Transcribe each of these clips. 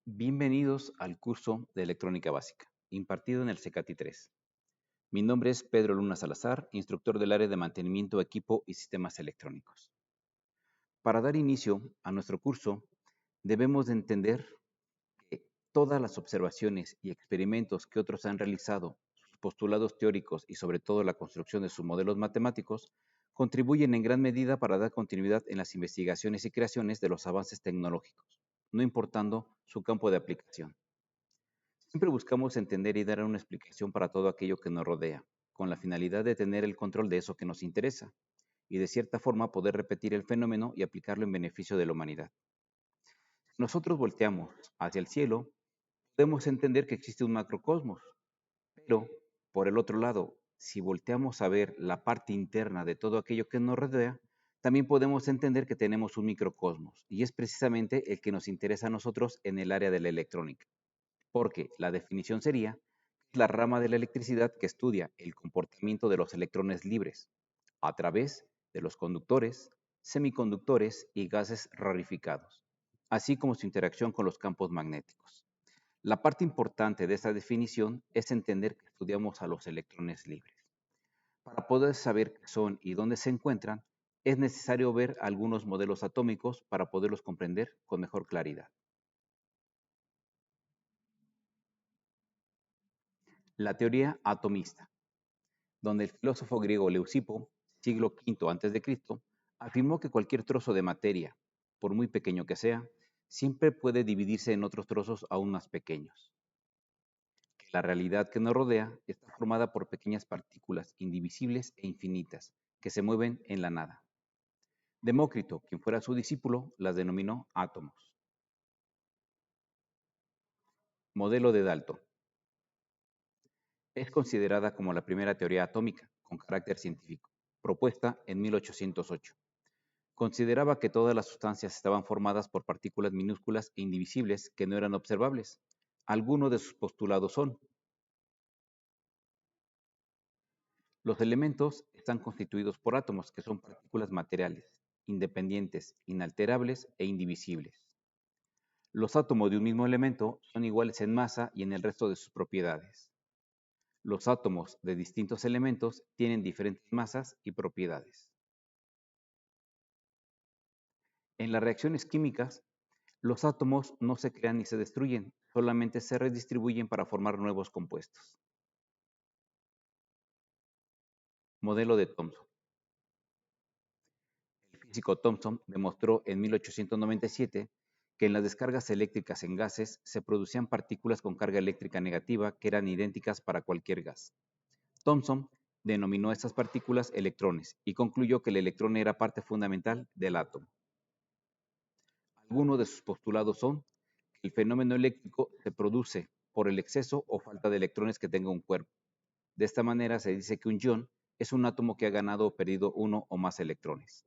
Bienvenidos al curso de Electrónica Básica, impartido en el CECATI 3. Mi nombre es Pedro Luna Salazar, instructor del área de mantenimiento de equipo y sistemas electrónicos. Para dar inicio a nuestro curso, debemos de entender que todas las observaciones y experimentos que otros han realizado, sus postulados teóricos y sobre todo la construcción de sus modelos matemáticos, contribuyen en gran medida para dar continuidad en las investigaciones y creaciones de los avances tecnológicos, no importando su campo de aplicación. Siempre buscamos entender y dar una explicación para todo aquello que nos rodea, con la finalidad de tener el control de eso que nos interesa y de cierta forma poder repetir el fenómeno y aplicarlo en beneficio de la humanidad. Si nosotros volteamos hacia el cielo, podemos entender que existe un macrocosmos, pero por el otro lado, si volteamos a ver la parte interna de todo aquello que nos rodea, también podemos entender que tenemos un microcosmos y es precisamente el que nos interesa a nosotros en el área de la electrónica, porque la definición sería la rama de la electricidad que estudia el comportamiento de los electrones libres a través de los conductores, semiconductores y gases rarificados, así como su interacción con los campos magnéticos. La parte importante de esta definición es entender que estudiamos a los electrones libres. Para poder saber qué son y dónde se encuentran, es necesario ver algunos modelos atómicos para poderlos comprender con mejor claridad. La teoría atomista, donde el filósofo griego Leucipo, siglo V a.C., afirmó que cualquier trozo de materia, por muy pequeño que sea, siempre puede dividirse en otros trozos aún más pequeños. Que la realidad que nos rodea está formada por pequeñas partículas indivisibles e infinitas que se mueven en la nada. Demócrito, quien fuera su discípulo, las denominó átomos. Modelo de Dalton. Es considerada como la primera teoría atómica con carácter científico, propuesta en 1808. Consideraba que todas las sustancias estaban formadas por partículas minúsculas e indivisibles que no eran observables. Algunos de sus postulados son: los elementos están constituidos por átomos, que son partículas materiales, independientes, inalterables e indivisibles. Los átomos de un mismo elemento son iguales en masa y en el resto de sus propiedades. Los átomos de distintos elementos tienen diferentes masas y propiedades. En las reacciones químicas, los átomos no se crean ni se destruyen, solamente se redistribuyen para formar nuevos compuestos. Modelo de Thomson. El físico Thomson demostró en 1897 que en las descargas eléctricas en gases se producían partículas con carga eléctrica negativa que eran idénticas para cualquier gas. Thomson denominó a estas partículas electrones y concluyó que el electrón era parte fundamental del átomo. Algunos de sus postulados son que el fenómeno eléctrico se produce por el exceso o falta de electrones que tenga un cuerpo. De esta manera se dice que un ion es un átomo que ha ganado o perdido uno o más electrones.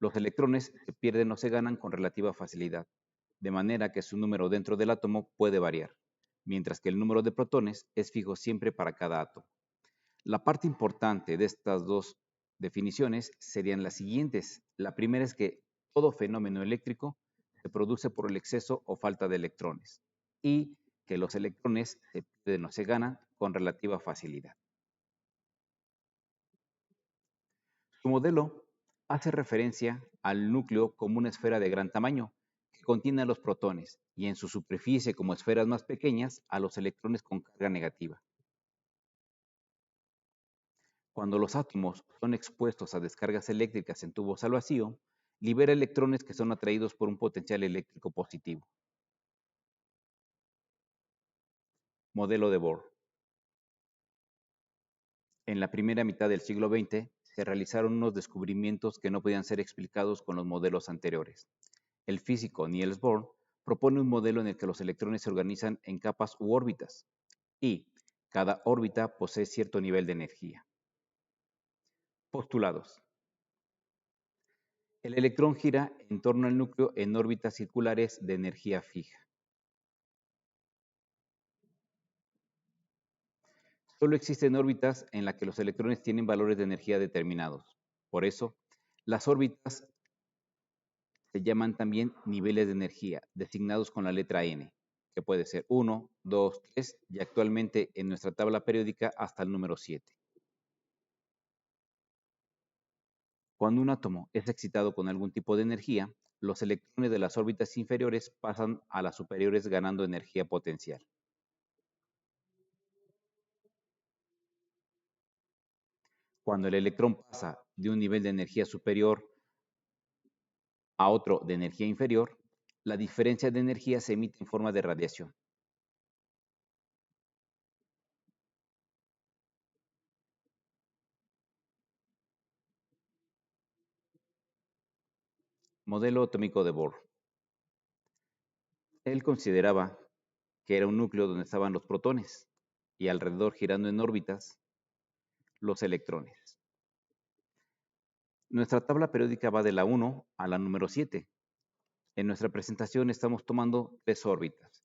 Los electrones se pierden o se ganan con relativa facilidad, de manera que su número dentro del átomo puede variar, mientras que el número de protones es fijo siempre para cada átomo. La parte importante de estas dos definiciones serían las siguientes. La primera es que todo fenómeno eléctrico se produce por el exceso o falta de electrones y que los electrones se pierden o se ganan con relativa facilidad. Su modelo hace referencia al núcleo como una esfera de gran tamaño que contiene a los protones y en su superficie como esferas más pequeñas a los electrones con carga negativa. Cuando los átomos son expuestos a descargas eléctricas en tubos al vacío, libera electrones que son atraídos por un potencial eléctrico positivo. Modelo de Bohr. En la primera mitad del siglo XX se realizaron unos descubrimientos que no podían ser explicados con los modelos anteriores. El físico Niels Bohr propone un modelo en el que los electrones se organizan en capas u órbitas y cada órbita posee cierto nivel de energía. Postulados. El electrón gira en torno al núcleo en órbitas circulares de energía fija. Solo existen órbitas en las que los electrones tienen valores de energía determinados. Por eso, las órbitas Se llaman también niveles de energía, designados con la letra N, que puede ser 1, 2, 3 y actualmente en nuestra tabla periódica hasta el número 7. Cuando un átomo es excitado con algún tipo de energía, los electrones de las órbitas inferiores pasan a las superiores ganando energía potencial. Cuando el electrón pasa de un nivel de energía superior a otro de energía inferior, la diferencia de energía se emite en forma de radiación. Modelo atómico de Bohr. Él consideraba que era un núcleo donde estaban los protones y alrededor girando en órbitas los electrones. Nuestra tabla periódica va de la 1 a la número 7. En nuestra presentación estamos tomando 3 órbitas.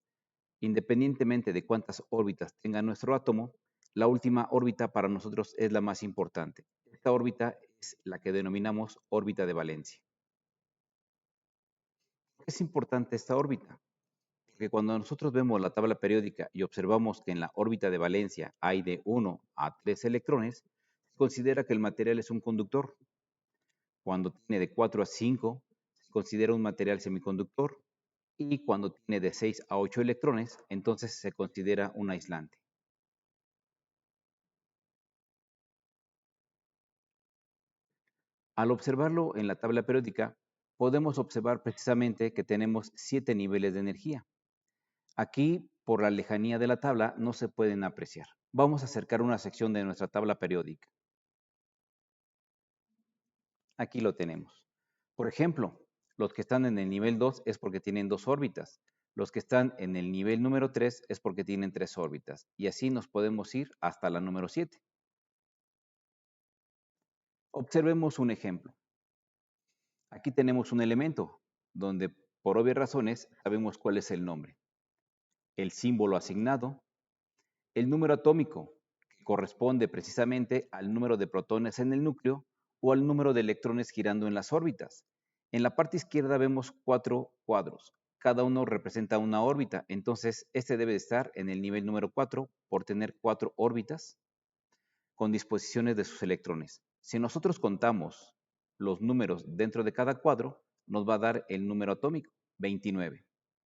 Independientemente de cuántas órbitas tenga nuestro átomo, la última órbita para nosotros es la más importante. Esta órbita es la que denominamos órbita de valencia. Es importante esta órbita, porque cuando nosotros vemos la tabla periódica y observamos que en la órbita de valencia hay de 1 a 3 electrones, se considera que el material es un conductor. Cuando tiene de 4 a 5, se considera un material semiconductor. Y cuando tiene de 6 a 8 electrones, entonces se considera un aislante. Al observarlo en la tabla periódica, podemos observar precisamente que tenemos 7 niveles de energía. Aquí, por la lejanía de la tabla, no se pueden apreciar. Vamos a acercar una sección de nuestra tabla periódica. Aquí lo tenemos. Por ejemplo, los que están en el nivel 2 es porque tienen 2 órbitas. Los que están en el nivel número 3 es porque tienen 3 órbitas. Y así nos podemos ir hasta la número 7. Observemos un ejemplo. Aquí tenemos un elemento donde, por obvias razones, sabemos cuál es el nombre, el símbolo asignado, el número atómico, que corresponde precisamente al número de protones en el núcleo o al número de electrones girando en las órbitas. En la parte izquierda vemos 4 cuadros. Cada uno representa una órbita, entonces este debe estar en el nivel número 4 por tener 4 órbitas con disposiciones de sus electrones. Si nosotros contamos los números dentro de cada cuadro, nos va a dar el número atómico, 29.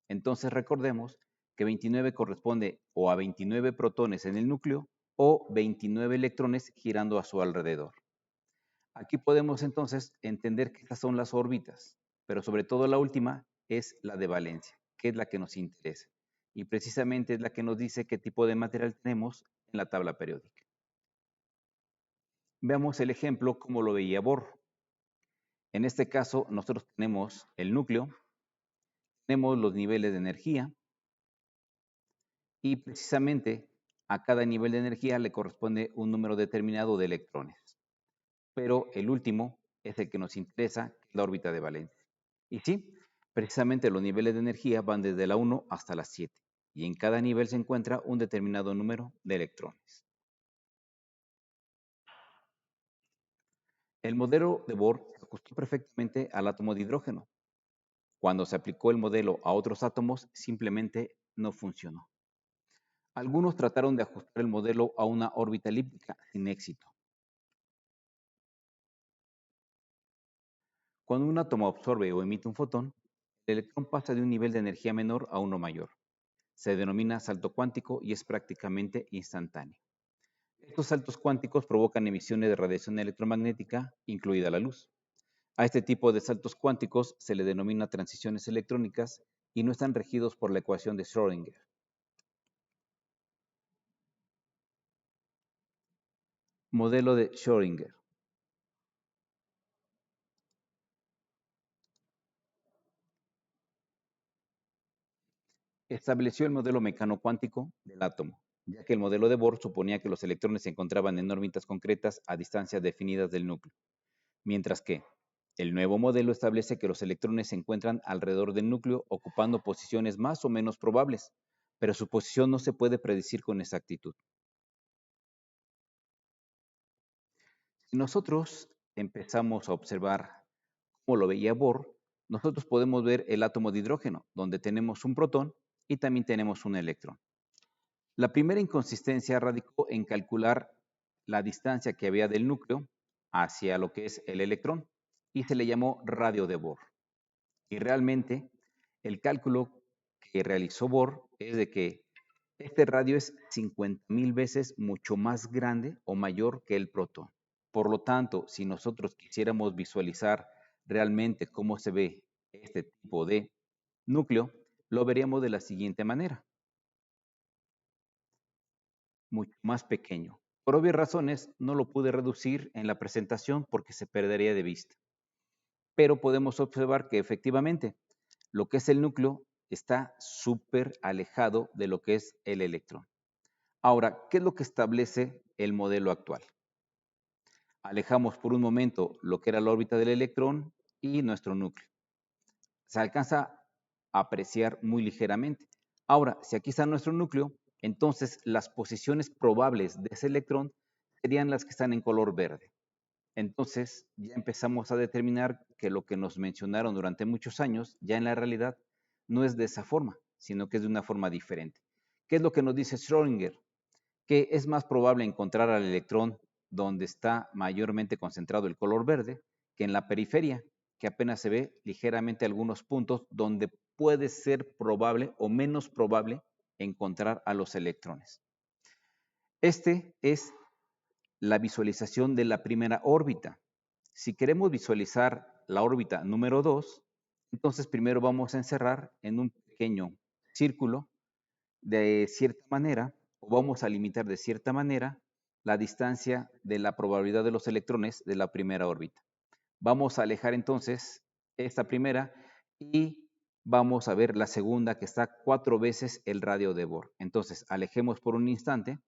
Entonces recordemos que 29 corresponde o a 29 protones en el núcleo o 29 electrones girando a su alrededor. Aquí podemos entonces entender que estas son las órbitas, pero sobre todo la última es la de valencia, que es la que nos interesa. Y precisamente es la que nos dice qué tipo de material tenemos en la tabla periódica. Veamos el ejemplo como lo veía Bohr. En este caso, nosotros tenemos el núcleo, tenemos los niveles de energía y precisamente a cada nivel de energía le corresponde un número determinado de electrones. Pero el último es el que nos interesa, la órbita de valencia. Y sí, precisamente los niveles de energía van desde la 1 hasta la 7 y en cada nivel se encuentra un determinado número de electrones. El modelo de Bohr se ajustó perfectamente al átomo de hidrógeno. Cuando se aplicó el modelo a otros átomos, simplemente no funcionó. Algunos trataron de ajustar el modelo a una órbita elíptica sin éxito. Cuando un átomo absorbe o emite un fotón, el electrón pasa de un nivel de energía menor a uno mayor. Se denomina salto cuántico y es prácticamente instantáneo. Estos saltos cuánticos provocan emisiones de radiación electromagnética, incluida la luz. A este tipo de saltos cuánticos se le denomina transiciones electrónicas y no están regidos por la ecuación de Schrödinger. Modelo de Schrödinger. Estableció el modelo mecano-cuántico del átomo, ya que el modelo de Bohr suponía que los electrones se encontraban en órbitas concretas a distancias definidas del núcleo, mientras que el nuevo modelo establece que los electrones se encuentran alrededor del núcleo ocupando posiciones más o menos probables, pero su posición no se puede predecir con exactitud. Si nosotros empezamos a observar cómo lo veía Bohr, nosotros podemos ver el átomo de hidrógeno, donde tenemos un protón y también tenemos un electrón. La primera inconsistencia radicó en calcular la distancia que había del núcleo hacia lo que es el electrón y se le llamó radio de Bohr. Y realmente el cálculo que realizó Bohr es de que este radio es 50,000 veces mucho más grande o mayor que el protón. Por lo tanto, si nosotros quisiéramos visualizar realmente cómo se ve este tipo de núcleo, lo veríamos de la siguiente manera, mucho más pequeño. Por obvias razones, no lo pude reducir en la presentación porque se perdería de vista. Pero podemos observar que efectivamente lo que es el núcleo está súper alejado de lo que es el electrón. Ahora, ¿qué es lo que establece el modelo actual? Alejamos por un momento lo que era la órbita del electrón y nuestro núcleo. Se alcanza a apreciar muy ligeramente. Ahora, si aquí está nuestro núcleo, entonces las posiciones probables de ese electrón serían las que están en color verde. Entonces ya empezamos a determinar que lo que nos mencionaron durante muchos años, ya en la realidad no es de esa forma, sino que es de una forma diferente. ¿Qué es lo que nos dice Schrödinger? Que es más probable encontrar al electrón donde está mayormente concentrado el color verde que en la periferia, que apenas se ve ligeramente algunos puntos donde puede ser probable o menos probable encontrar a los electrones. Este es la visualización de la primera órbita. Si queremos visualizar la órbita número 2, entonces primero vamos a encerrar en un pequeño círculo de cierta manera, o vamos a limitar de cierta manera, la distancia de la probabilidad de los electrones de la primera órbita. Vamos a alejar entonces esta primera y vamos a ver la segunda que está 4 veces el radio de Bohr. Entonces, alejemos por un instante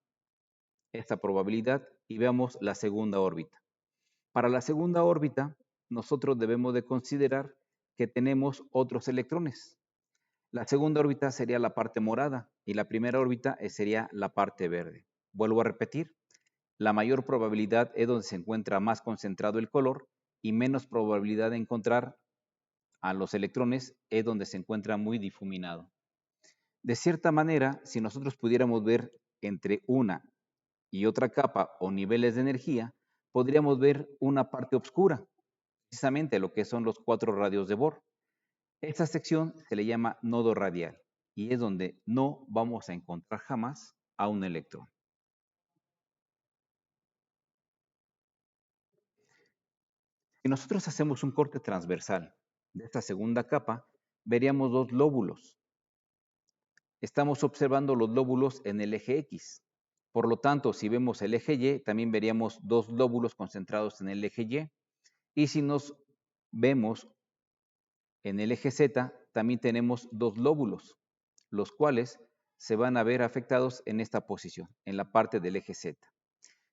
esta probabilidad y veamos la segunda órbita. Para la segunda órbita, nosotros debemos de considerar que tenemos otros electrones. La segunda órbita sería la parte morada y la primera órbita sería la parte verde. Vuelvo a repetir, la mayor probabilidad es donde se encuentra más concentrado el color y menos probabilidad de encontrar a los electrones es donde se encuentra muy difuminado. De cierta manera, si nosotros pudiéramos ver entre una y otra capa o niveles de energía, podríamos ver una parte oscura, precisamente lo que son los 4 radios de Bohr. Esta sección se le llama nodo radial y es donde no vamos a encontrar jamás a un electrón. Si nosotros hacemos un corte transversal de esta segunda capa, veríamos 2 lóbulos. Estamos observando los lóbulos en el eje X. Por lo tanto, si vemos el eje Y, también veríamos 2 lóbulos concentrados en el eje Y. Y si nos vemos en el eje Z, también tenemos 2 lóbulos, los cuales se van a ver afectados en esta posición, en la parte del eje Z.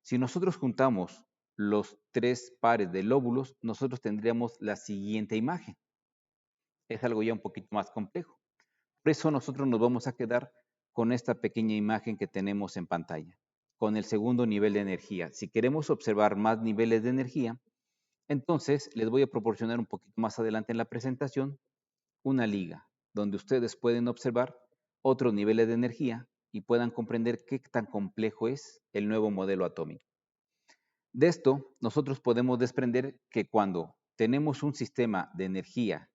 Si nosotros juntamos los 3 pares de lóbulos, nosotros tendríamos la siguiente imagen. Es algo ya un poquito más complejo. Por eso nosotros nos vamos a quedar con esta pequeña imagen que tenemos en pantalla, con el segundo nivel de energía. Si queremos observar más niveles de energía, entonces les voy a proporcionar un poquito más adelante en la presentación una liga, donde ustedes pueden observar otros niveles de energía y puedan comprender qué tan complejo es el nuevo modelo atómico. De esto, nosotros podemos desprender que cuando tenemos un sistema de energía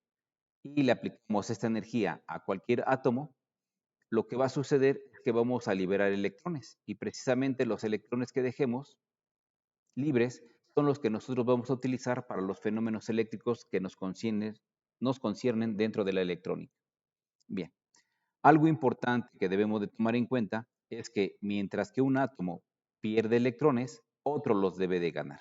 y le aplicamos esta energía a cualquier átomo, lo que va a suceder es que vamos a liberar electrones y precisamente los electrones que dejemos libres son los que nosotros vamos a utilizar para los fenómenos eléctricos que nos conciernen dentro de la electrónica. Bien, algo importante que debemos de tomar en cuenta es que mientras que un átomo pierde electrones, otro los debe de ganar.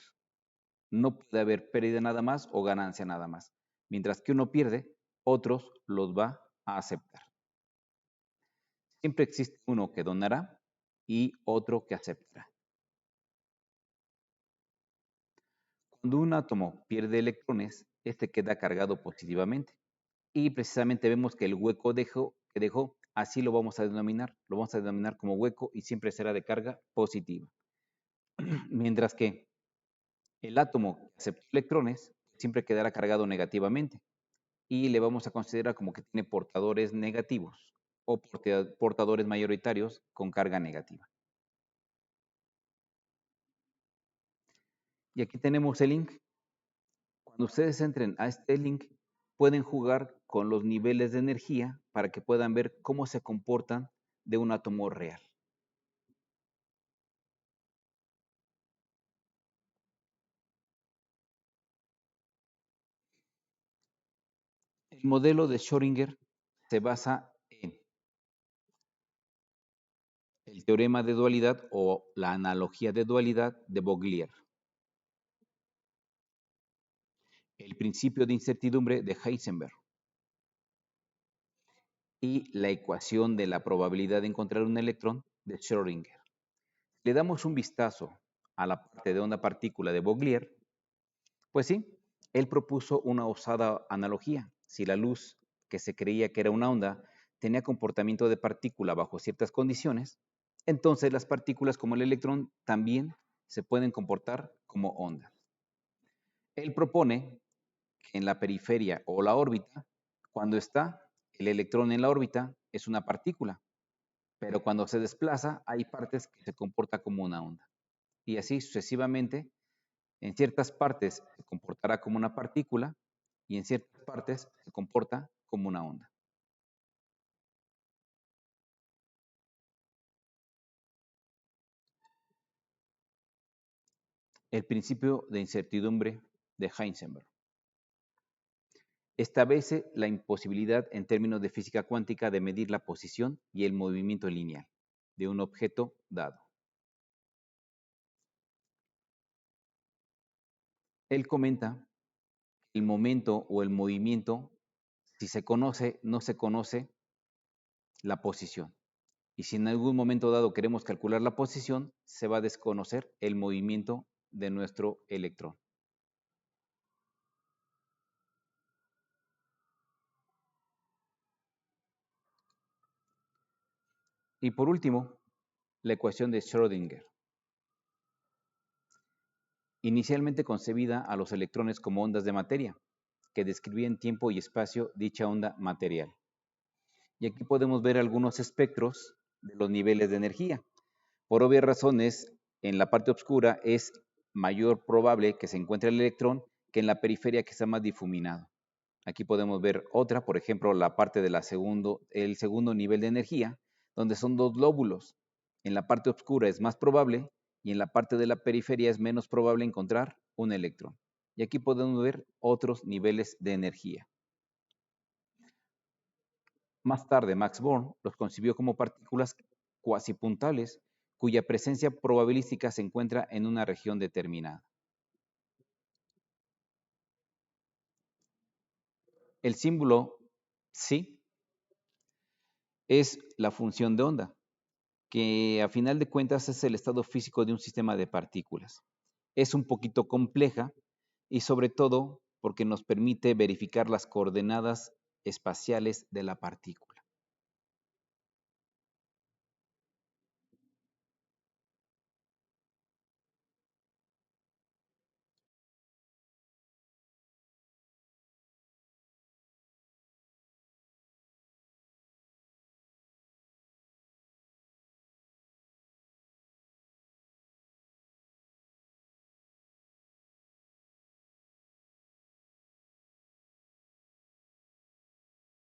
No puede haber pérdida nada más o ganancia nada más. Mientras que uno pierde, otros los va a aceptar. Siempre existe uno que donará y otro que aceptará. Cuando un átomo pierde electrones, este queda cargado positivamente. Y precisamente vemos que el hueco que dejó, así lo vamos a denominar como hueco y siempre será de carga positiva. Mientras que el átomo que aceptó electrones siempre quedará cargado negativamente. y le vamos a considerar como que tiene portadores negativos o portadores mayoritarios con carga negativa. Y aquí tenemos el link. Cuando ustedes entren a este link, pueden jugar con los niveles de energía para que puedan ver cómo se comportan de un átomo real. El modelo de Schrödinger se basa en el teorema de dualidad o la analogía de dualidad de Broglie, el principio de incertidumbre de Heisenberg y la ecuación de la probabilidad de encontrar un electrón de Schrödinger. Le damos un vistazo a la parte de onda partícula de Broglie, pues sí, él propuso una osada analogía. Si la luz, que se creía que era una onda, tenía comportamiento de partícula bajo ciertas condiciones, entonces las partículas como el electrón también se pueden comportar como ondas. Él propone que en la periferia o la órbita, cuando está el electrón en la órbita, es una partícula, pero cuando se desplaza hay partes que se comportan como una onda. Y así sucesivamente, en ciertas partes se comportará como una partícula y en ciertas partes se comporta como una onda. El principio de incertidumbre de Heisenberg establece la imposibilidad en términos de física cuántica de medir la posición y el movimiento lineal de un objeto dado. Él comenta que el momento o el movimiento, si se conoce, no se conoce la posición. Y si en algún momento dado queremos calcular la posición, se va a desconocer el movimiento de nuestro electrón. Y por último, la ecuación de Schrödinger. Inicialmente concebida a los electrones como ondas de materia, que describía en tiempo y espacio dicha onda material. Y aquí podemos ver algunos espectros de los niveles de energía. Por obvias razones, en la parte oscura es mayor probable que se encuentre el electrón que en la periferia que está más difuminado. Aquí podemos ver otra, por ejemplo, la parte del segundo nivel de energía, donde son dos lóbulos. En la parte oscura es más probable y en la parte de la periferia es menos probable encontrar un electrón. Y aquí podemos ver otros niveles de energía. Más tarde, Max Born los concibió como partículas cuasipuntales cuya presencia probabilística se encuentra en una región determinada. El símbolo psi es la función de onda, que a final de cuentas es el estado físico de un sistema de partículas. Es un poquito compleja y sobre todo porque nos permite verificar las coordenadas espaciales de la partícula.